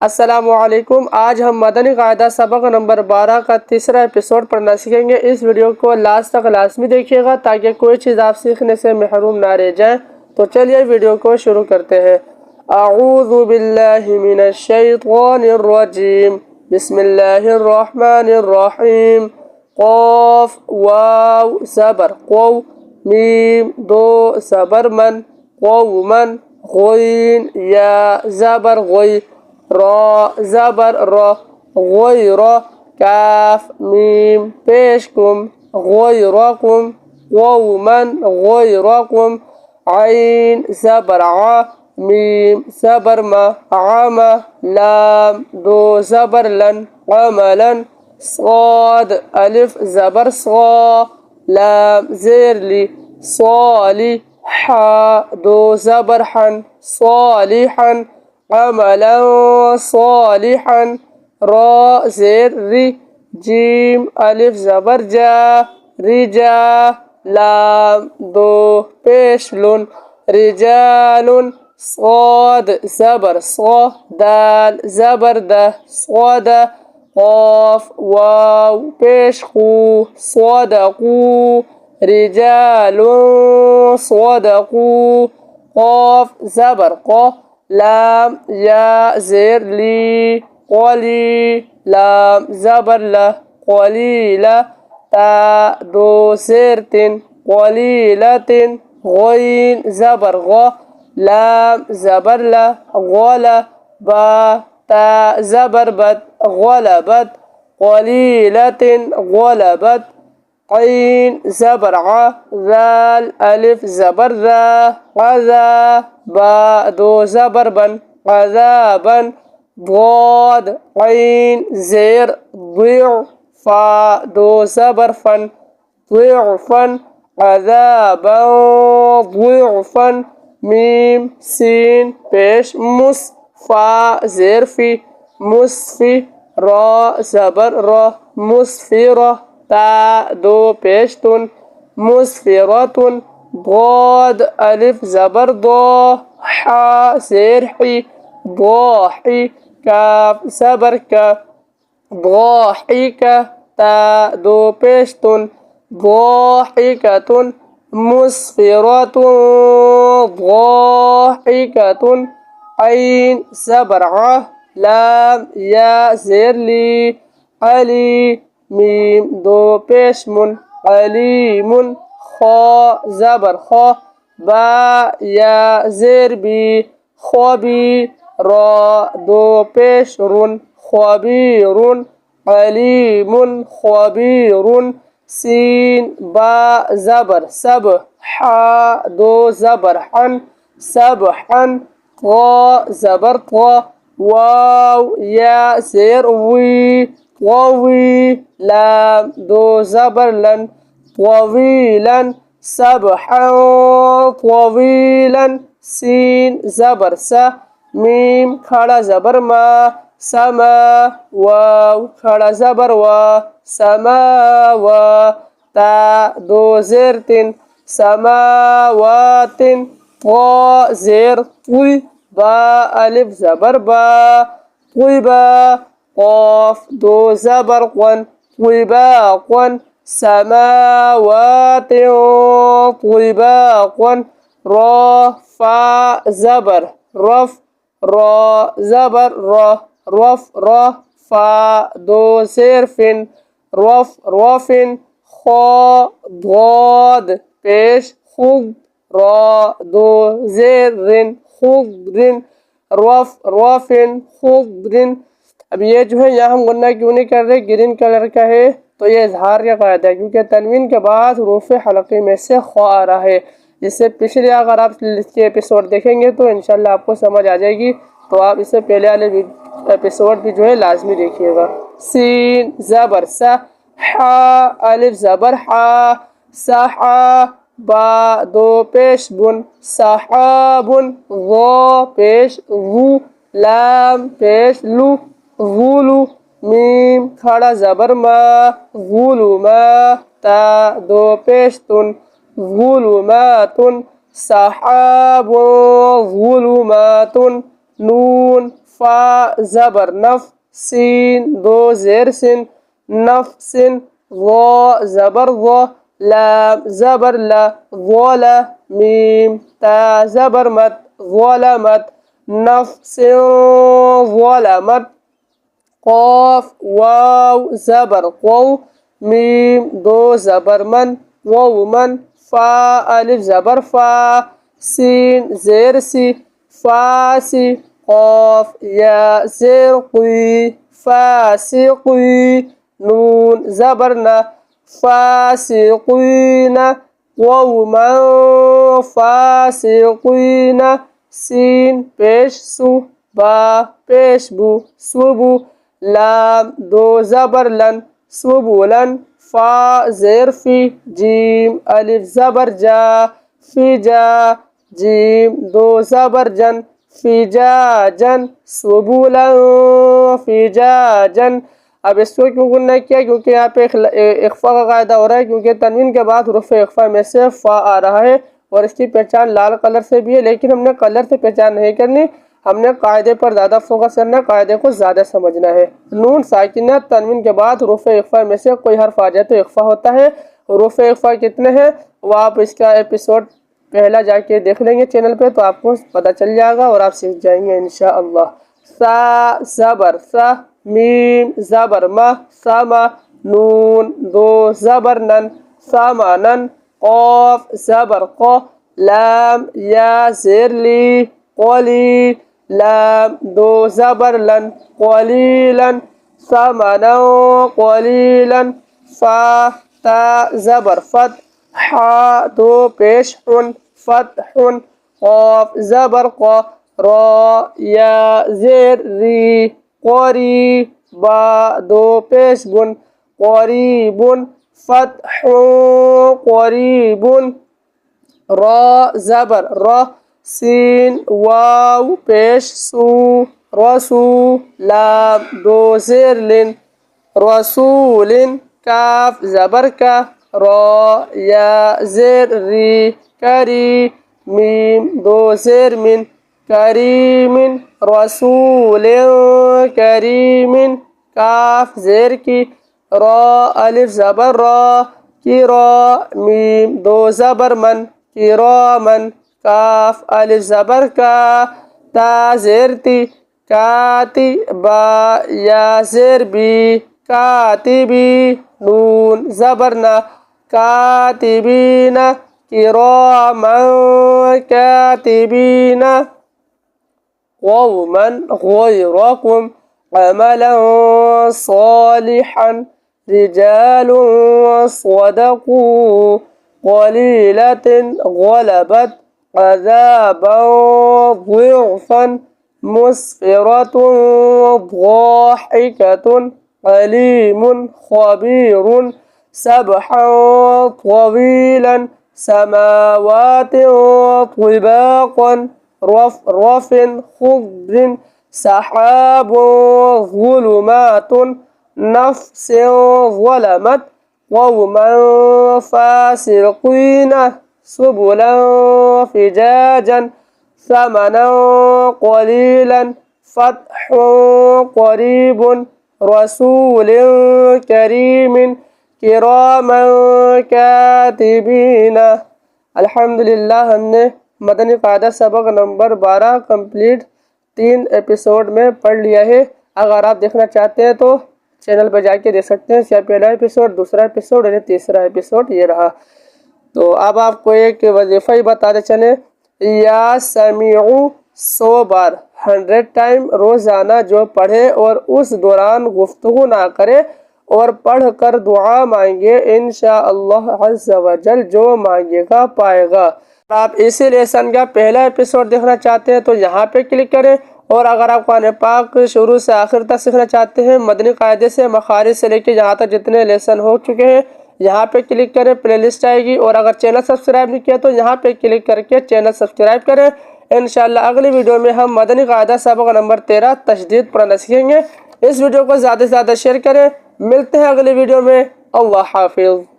अस्सलामुअलैकुम। आज हम मदनी कायदा सबक नंबर 12 का तीसरा एपिसोड पढ़ना सीखेंगे। इस वीडियो को लास्ट तक लाजमी देखिएगा ताकि कोई चीज़ आप सीखने से महरूम ना रह जाए। तो चलिए वीडियो को शुरू करते हैं। अऊज़ु बिल्लाहि मिनश शैतानिर रजीम। बिस्मिल्लाहिर्रहमानिर रहीम। क़ाफ वाव ज़बर क़ौ, मीम दो ज़बर मन क़ौमन, ग़इन या ज़बर ग़ै, रा ज़बर र, ग़ैर, काफ मीम पेशकुम, ग़ैरकुम, क़ौमन ग़ैरकुम, ऐन ज़बर आ, मीम ज़बर मा, आम, लाम दो ज़बर लन, अमलन, साद अलिफ ज़बर सा, लाम ज़ेर ली, साली, हा दो ज़बर हन, सालिहन, अमलन सालिहन, रा ज़ेर री, जीम अलिफ ज़बर जा, रिजा, लाम दो पेश लुन, रिजालुन, साद ज़बर सा, दाल ज़बर दा, सादा, क़ाफ वाव पेश खू, सदक़ू, रिजालुन सदक़ू, क़ाफ ज़बर क़ा, लाम या ज़ेर ली, क़ली, लाम ज़बर ला, क़लीला, ता दो ज़ेर तिन, क़लीलतिन, ग़इन ज़बर ग़, लाम ज़बर ला, ग़ला, बा ता ज़बर बत, ग़लबत, क़लीलतिन ग़लबत, ऐन ज़बर आ, ज़ाल अलिफ ज़बर ज़ा, क़ज़ा बा दो ज़बर बन, क़ज़ाबन, ضاد ऐन ज़ेर ज़िअ, फ़ा दो ज़बर फ़न, ज़िअफ़न, क़ज़ाबन ज़िअफ़न, मीम सीन पेश मुस, फ़ा ज़ेर फ़ी, मुस्फ़ी, रा ज़बर र, मुस्फ़िरा, ता दो पेश तुन, मुस्फ़िरतुन, ضاد अलिफ ज़बर दा, हा ज़ेर ही, ضاحي, काफ ज़बर का, ضاحكة, ता दो पेश तुन, ضاحكة, मुस्फ़िरतुन, ضاحكة, ऐन ज़बर आ, लाम या ज़ेर ली, अली, मीम दो पेश मुन, अलीमुन, खा ज़बर खा, बा या ज़ेर बी, ख़बी, रा दो पेश रुन, ख़बीरुन, अलीमुन ख़बीरुन, सीन बा ज़बर सब, हा दो ज़बर हन, सबहन, ता ज़बर ता, वाव या ज़ेर वी, क़वी, लाम दो ज़बर लन, طويلا, सबहन طويلا, सीन ज़बर सा, मीम खड़ा ज़बर मा, समा, वाव खड़ा ज़बर वा, समावा, ता दो ज़ेर तिन, समावातिन, ता ज़ेर तुई, बा अलिफ ज़बर बा, तुइबा, क़ाफ दो ज़बर क़न, तुइबाक़न, समावात طباقا, را फा ज़बर रफ, रा ज़बर र, रफ र, फा दो ज़ेर फिन, रफ रफिन, खा ضاد पेश खुद, रा दो ज़ेर रिन, खुद्रिन, रफ रफिन, खुद्रिन। अब ये जो है यहाँ हम गुन्ना क्यों नहीं कर रहे, ग्रीन कलर का है तो ये इजहार का कायदा है क्योंकि तनवीन के बाद रूफ़ हलक़ी में से ख आ रहा है। जिससे पिछले अगर आप इसके एपिसोड देखेंगे तो इंशाल्लाह आपको समझ आ जाएगी। तो आप इससे पहले वाले एपिसोड भी जो है लाजमी देखिएगा। सीन ज़बर सा, हा अलिफ ज़बर हा, सहा, बा दो पेश बुन, सहाबुन, ज़ा पेश ज़ू, लाम पेश लू, ज़ूलू, मीम खड़ा ज़बर मा, ज़ुलुमा, ता दो पेश तुन, ज़ुलुमातुन, सहाबुन ज़ुलुमातुन, नून फा ज़बर नफ सीन दो ज़ेर सिन नफ्सिन ज़ा ज़बर ज़ा लाम ज़बर ला ज़ला मीम ता ज़बर मत ज़लमत नफ्सिन ज़लमत क़ाफ वाव ज़बर क़ौ मीम दो ज़बर मन वाव मन फा अलिफ ज़बर फा सीन ज़ेर सी फासी क़ाफ या ज़ेर क़ी फासिक़ी नून ज़बर न फासिक़ीन वाव मन फासिक़ीन सीन पेश सु बा पेश बु सुबु लाम दो ज़बर लन सुबुलन फा ज़ेर फी जीम अलिफ ज़बर जा फिजा जीम दो ज़बर जन फिजाजन सुबुलन फिजाजन। अब इसको क्यों गुन्ना किया? क्योंकि यहाँ पे इख्फा का कायदा हो रहा है, क्योंकि तनवीन के बाद हुरूफ इख्फा में से फा आ रहा है और इसकी पहचान लाल कलर से भी है, लेकिन हमने कलर से पहचान नहीं करनी, हमने कायदे पर ज़्यादा फोकस करना है, कायदे को ज़्यादा समझना है। नून साकिना तनवीन के बाद हुरूफ इख्फा में से कोई हर्फ आ जाए तो इख्फा होता है। हुरूफ इख्फा कितने हैं वो आप इसका एपिसोड पहला जाके देख लेंगे चैनल पे, तो आपको पता चल जाएगा और आप सीख जाएंगे इंशाअल्लाह। सा ज़बर सा मीम ज़बर मा सामा नून दो ज़बर नन सामानन क़ाफ ज़बर क़ लाम या ज़ेर ली क़ली लाम दो ज़बर लन क़लीलन सामानन क़लीलन फा ता ज़बर फत हा दो पेश हुन फतहुन क़ाफ ज़बर क़ रा या ज़ेर री क़री बा दो पेश बुन क़रीबुन फतहुन क़रीबुन रा ज़बर रा सीन वाव पेश सु रसू लाम दो ज़ेर लिन रसूलिन काफ ज़बर का रा या ज़ेर री करी मीम दो ज़ेर मिन करीमिन रसूलिन करीमिन काफ ज़ेर की रा अलिफ ज़बर रा की रा मीम दो ज़बर मन की रा मन काफ अलिफ ज़बर का ता ज़ेर ती काती बा या ज़ेर बी कातिबी नून ज़बर ना कातिबीना किरामन कातिबीना क़ौमन ग़यरकुम अमलन सालिहन रिजालुन सदक़ू क़लीलतिन ग़लबत अज़ाबन ज़िअफ़न मुस्फ़िरतुन ज़ाहिकतुन अलीमुन ख़बीरुन सबहन तवीलन समावातिन तिबाक़न रफ़रफ़िन ख़ुद्रिन सहाबुन ज़ुलुमातुन नफ़्सिन ज़लमत क़ौमन फ़ासिक़ीन सुबुलन फ़िजाजन समनन क़लीलन फ़तहुन क़रीबुन रसूलिन करीमिन किरामन कातिबीन। अल्हम्दुलिल्लाह हमने मदनी कायदा सबक नंबर 12 कंप्लीट 3 एपिसोड में पढ़ लिया है। अगर आप देखना चाहते हैं तो चैनल पर जाके देख सकते हैं। इसका पहला एपिसोड, दूसरा एपिसोड और तीसरा एपिसोड ये रहा। तो अब आपको एक वजीफ़ा ही बताते चले, या समीउ 100 बार 100 टाइम रोज़ाना जो पढ़े और उस दौरान गुफ्तगू ना करे और पढ़ कर दुआ मांगे, इंशाअल्लाह अज़्ज़ व जल जो मांगेगा पाएगा। आप इसी लेसन का पहला एपिसोड देखना चाहते हैं तो यहाँ पे क्लिक करें, और अगर आप कुरान पाक शुरू से आखिर तक सीखना चाहते हैं मदनी कायदे से मखारिज से लेके यहाँ तक जितने लेसन हो चुके हैं यहाँ पे क्लिक करें, प्लेलिस्ट आएगी। और अगर चैनल सब्सक्राइब नहीं किया तो यहाँ पे क्लिक करके चैनल सब्सक्राइब करें। इंशाअल्लाह अगली वीडियो में हम मदनी कायदा सबक नंबर 13 तशदीद पढ़ना सीखेंगे। इस वीडियो को ज़्यादा से ज़्यादा शेयर करें। मिलते हैं अगली वीडियो में। अल्लाह हाफिज़।